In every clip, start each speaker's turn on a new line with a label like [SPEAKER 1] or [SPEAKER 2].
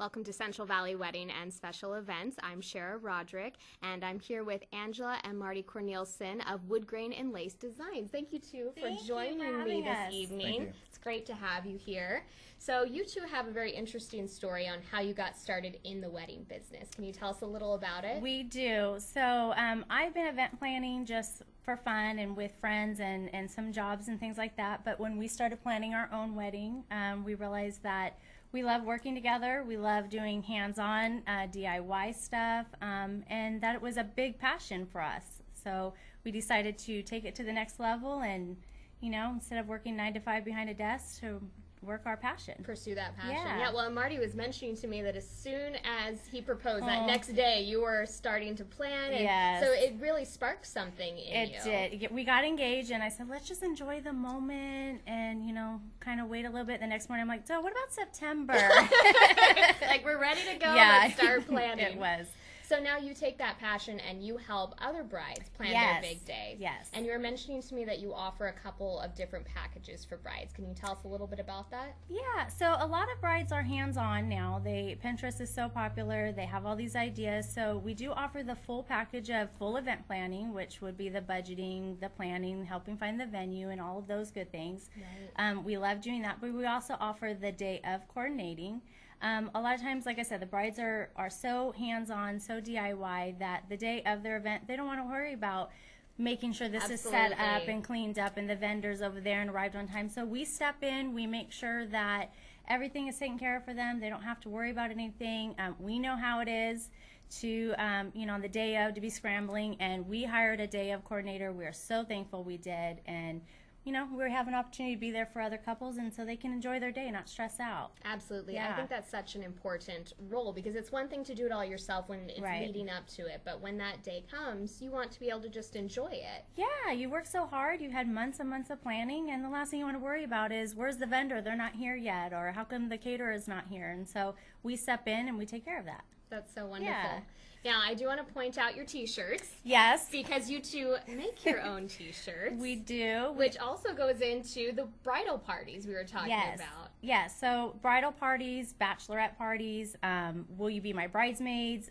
[SPEAKER 1] Welcome to Central Valley Wedding and Special Events. I'm Shara Roderick, and I'm here with Angela and Marty Cornilsen of Woodgrain and Lace Designs. Thank you two for joining me this evening. It's great to have you here. So you two have a very interesting story on how you got started in the wedding business. Can you tell us a little about it?
[SPEAKER 2] We do. So I've been event planning just for fun and with friends and some jobs and things like that. But when we started planning our own wedding, we realized that we love working together. We love doing hands-on DIY stuff, and that it was a big passion for us. So we decided to take it to the next level and, you know, instead of working 9 to 5 behind a desk, to work our passion.
[SPEAKER 1] Pursue that passion. Yeah, well, Marty was mentioning to me that as soon as he proposed that next day, you were starting to plan. And so it really sparked something in you.
[SPEAKER 2] It did. We got engaged, and I said, let's just enjoy the moment and, you know, kind of wait a little bit. The next morning, I'm like, so what about September?
[SPEAKER 1] Like, we're ready to go. Let's start planning.
[SPEAKER 2] It was.
[SPEAKER 1] So now you take that passion and you help other brides plan their big day.
[SPEAKER 2] Yes.
[SPEAKER 1] And you were mentioning to me that you offer a couple of different packages for brides. Can you tell us a little bit about that?
[SPEAKER 2] Yeah. So a lot of brides are hands-on now. Pinterest is so popular. They have all these ideas. So we do offer the full package of full event planning, which would be the budgeting, the planning, helping find the venue, and all of those good things. Right. We love doing that. But we also offer the day of coordinating. A lot of times, like I said, the brides are so hands-on, so DIY that the day of their event, they don't want to worry about making sure this is set up and cleaned up and the vendors over there and arrived on time. So we step in, we make sure that everything is taken care of for them. They don't have to worry about anything. We know how it is to, you know, on the day of to be scrambling, and we hired a day of coordinator. We are so thankful we did, and you know, we have an opportunity to be there for other couples, and so they can enjoy their day and not stress out.
[SPEAKER 1] Absolutely. Yeah. I think that's such an important role, because it's one thing to do it all yourself when it's leading up to it, but when that day comes, you want to be able to just enjoy it.
[SPEAKER 2] Yeah, you work so hard, you've had months and months of planning, and the last thing you want to worry about is, where's the vendor? They're not here yet, or how come the caterer is not here? And so we step in and we take care of that.
[SPEAKER 1] That's so wonderful. Yeah. Now, I do want to point out your t-shirts.
[SPEAKER 2] Yes.
[SPEAKER 1] Because you two make your own t-shirts.
[SPEAKER 2] We do.
[SPEAKER 1] Which also goes into the bridal parties we were talking about.
[SPEAKER 2] Yes. So bridal parties, bachelorette parties, will you be my bridesmaids?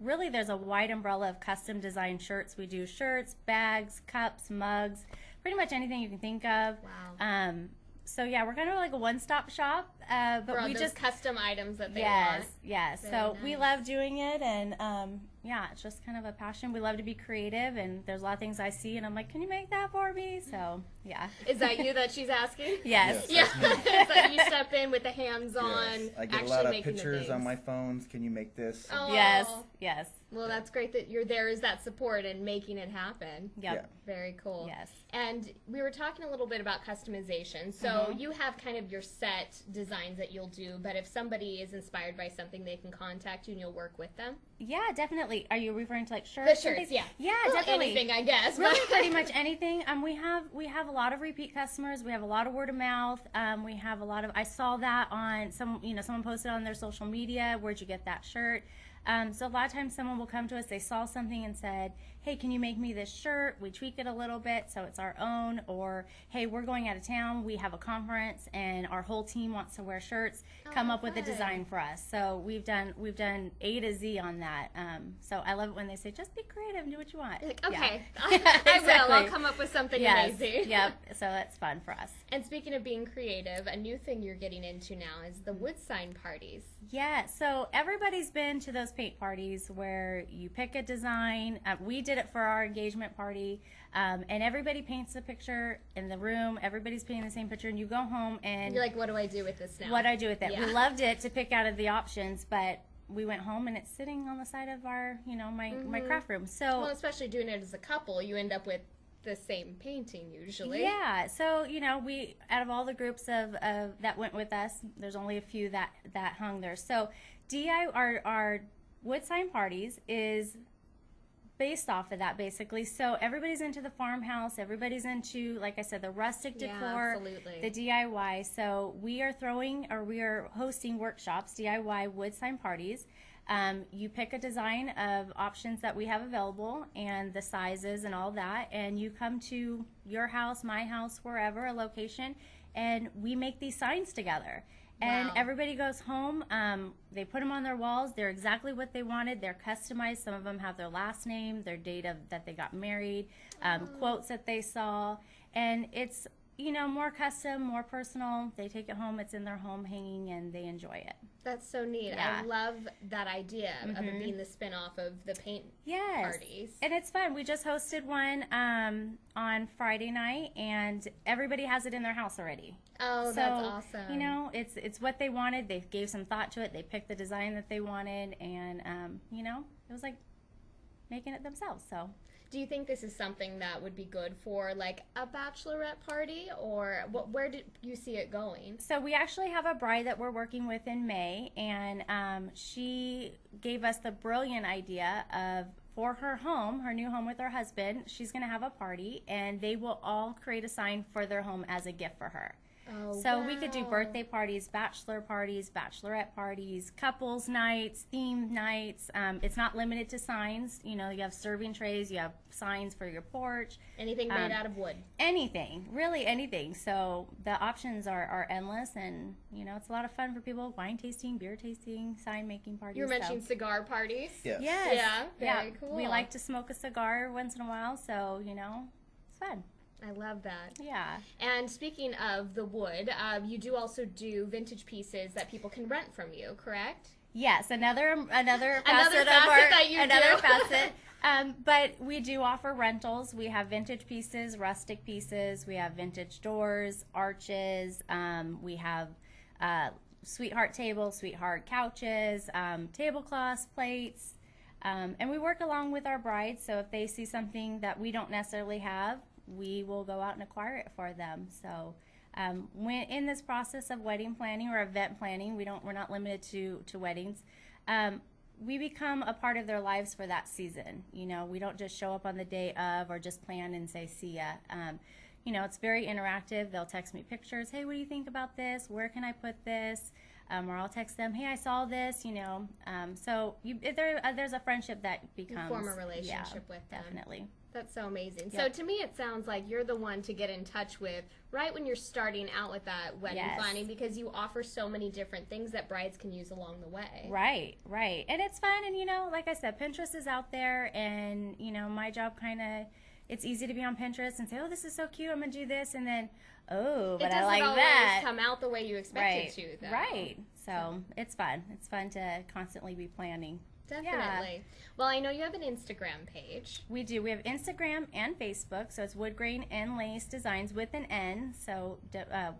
[SPEAKER 2] Really, there's a wide umbrella of custom designed shirts. We do shirts, bags, cups, mugs, pretty much anything you can think of.
[SPEAKER 1] Wow.
[SPEAKER 2] So yeah, we're kind of like a one-stop shop, but
[SPEAKER 1] for
[SPEAKER 2] we just
[SPEAKER 1] custom items that they want.
[SPEAKER 2] Yes. So nice. We love doing it, and yeah, it's just kind of a passion. We love to be creative, and there's a lot of things I see, and I'm like, can you make that for me? So yeah.
[SPEAKER 1] Is that you that she's asking?
[SPEAKER 2] Yes.
[SPEAKER 1] Yeah. So you step in with the hands-on.
[SPEAKER 3] Yes. I get a lot of pictures on my phones. Can you make this?
[SPEAKER 1] Oh.
[SPEAKER 2] Yes.
[SPEAKER 1] Well, that's great that you're there as that support and making it happen.
[SPEAKER 2] Yep.
[SPEAKER 3] Yeah.
[SPEAKER 1] Very cool.
[SPEAKER 2] Yes.
[SPEAKER 1] And we were talking a little bit about customization. So you have kind of your set designs that you'll do, but if somebody is inspired by something, they can contact you and you'll work with them?
[SPEAKER 2] Yeah, definitely. Are you referring to like shirts?
[SPEAKER 1] The shirts, yeah.
[SPEAKER 2] Yeah,
[SPEAKER 1] well,
[SPEAKER 2] definitely.
[SPEAKER 1] Anything, I guess.
[SPEAKER 2] Really, pretty much anything. We have a lot of repeat customers. We have a lot of word of mouth. We have a lot of. I saw that on someone posted on their social media. Where'd you get that shirt? So a lot of times someone will come to us, they saw something and said, hey, can you make me this shirt? We tweak it a little bit so it's our own, or hey, we're going out of town, we have a conference and our whole team wants to wear shirts, come up with a design for us. So we've done A to Z on that. So I love it when they say, just be creative and do what you want.
[SPEAKER 1] Like, okay,
[SPEAKER 2] yeah.
[SPEAKER 1] I will. I'll come up with something amazing.
[SPEAKER 2] Yep, so that's fun for us.
[SPEAKER 1] And speaking of being creative, a new thing you're getting into now is the wood sign parties.
[SPEAKER 2] Yeah, so everybody's been to those paint parties where you pick a design. We did it for our engagement party, and everybody paints a picture in the room. Everybody's painting the same picture, and you go home and
[SPEAKER 1] you're like, what do I do with this now?
[SPEAKER 2] What do I do with it? Yeah. We loved it to pick out of the options, but we went home and it's sitting on the side of our, my craft room. So,
[SPEAKER 1] well, especially doing it as a couple, you end up with the same painting usually.
[SPEAKER 2] Yeah, so we out of all the groups of that went with us, there's only a few that hung there. So our wood sign parties is based off of that basically. So everybody's into the farmhouse, everybody's into, like I said, the rustic decor, the DIY. So we are hosting workshops, DIY wood sign parties. You pick a design of options that we have available and the sizes and all that, and you come to your house, my house, wherever, a location, and we make these signs together. And everybody goes home. They put them on their walls. They're exactly what they wanted. They're customized. Some of them have their last name, their date that they got married, quotes that they saw. And it's, you know, more custom, more personal. They take it home. It's in their home hanging, and they enjoy it.
[SPEAKER 1] That's so neat.
[SPEAKER 2] Yeah.
[SPEAKER 1] I love that idea of it being the spin-off of the paint parties.
[SPEAKER 2] And it's fun. We just hosted one on Friday night, and everybody has it in their house already.
[SPEAKER 1] Oh,
[SPEAKER 2] so,
[SPEAKER 1] that's awesome.
[SPEAKER 2] You know, it's what they wanted. They gave some thought to it. They picked the design that they wanted, and, you know, it was like making it themselves. So.
[SPEAKER 1] Do you think this is something that would be good for like a bachelorette party, or where did you see it going?
[SPEAKER 2] So we actually have a bride that we're working with in May, and she gave us the brilliant idea of, for her home, her new home with her husband, she's going to have a party, and they will all create a sign for their home as a gift for her.
[SPEAKER 1] Oh,
[SPEAKER 2] so we could do birthday parties, bachelorette parties, couples nights, themed nights. It's not limited to signs. You know, you have serving trays, you have signs for your porch.
[SPEAKER 1] Anything made out of wood.
[SPEAKER 2] Anything, really anything. So the options are endless, and, you know, it's a lot of fun for people. Wine tasting, beer tasting, sign making parties.
[SPEAKER 1] You were mentioning cigar parties.
[SPEAKER 3] Yes.
[SPEAKER 2] Yes.
[SPEAKER 1] Yeah, very cool.
[SPEAKER 2] We like to smoke a cigar once in a while, so, you know, it's fun.
[SPEAKER 1] I love that.
[SPEAKER 2] Yeah.
[SPEAKER 1] And speaking of the wood, you do also do vintage pieces that people can rent from you, correct?
[SPEAKER 2] Yes, another facet
[SPEAKER 1] that you
[SPEAKER 2] do. But we do offer rentals. We have vintage pieces, rustic pieces. We have vintage doors, arches. We have sweetheart tables, sweetheart couches, tablecloths, plates. And we work along with our brides, so if they see something that we don't necessarily have, we will go out and acquire it for them. So when in this process of wedding planning or event planning, we're not limited to weddings. We become a part of their lives for that season. You know, we don't just show up on the day of or just plan and say, see ya. You know, it's very interactive. They'll text me pictures. Hey, what do you think about this? Where can I put this? Or I'll text them, hey, I saw this, you know. So there's a friendship that becomes.
[SPEAKER 1] You form a relationship with them.
[SPEAKER 2] Definitely.
[SPEAKER 1] That's so amazing.
[SPEAKER 2] Yep.
[SPEAKER 1] So to me, it sounds like you're the one to get in touch with right when you're starting out with that wedding planning, because you offer so many different things that brides can use along the way.
[SPEAKER 2] Right. And it's fun. And, you know, like I said, Pinterest is out there. And, you know, my job it's easy to be on Pinterest and say, oh, this is so cute, I'm going to do this. And then, oh, but I like that. It doesn't always
[SPEAKER 1] come out the way you expect it to, though.
[SPEAKER 2] Right. So it's fun. It's fun to constantly be planning.
[SPEAKER 1] Definitely. Yeah. Well, I know you have an Instagram page.
[SPEAKER 2] We do. We have Instagram and Facebook, so it's Woodgrain and Lace Designs with an N, so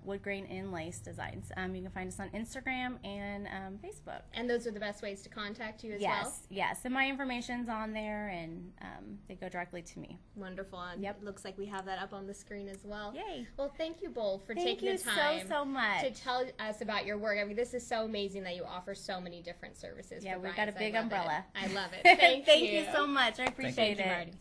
[SPEAKER 2] Woodgrain and Lace Designs. You can find us on Instagram and Facebook.
[SPEAKER 1] And those are the best ways to contact you as well?
[SPEAKER 2] Yes. And my information's on there, and they go directly to me.
[SPEAKER 1] Wonderful. And it looks like we have that up on the screen as well.
[SPEAKER 2] Yay.
[SPEAKER 1] Well, thank you both for taking the time.
[SPEAKER 2] Thank you so much.
[SPEAKER 1] To tell us about your work. I mean, this is so amazing that you offer so many different services for brides.
[SPEAKER 2] We've got a big umbrella.
[SPEAKER 1] I love it. Thank you.
[SPEAKER 2] Thank you so much. I appreciate it.
[SPEAKER 1] Marty.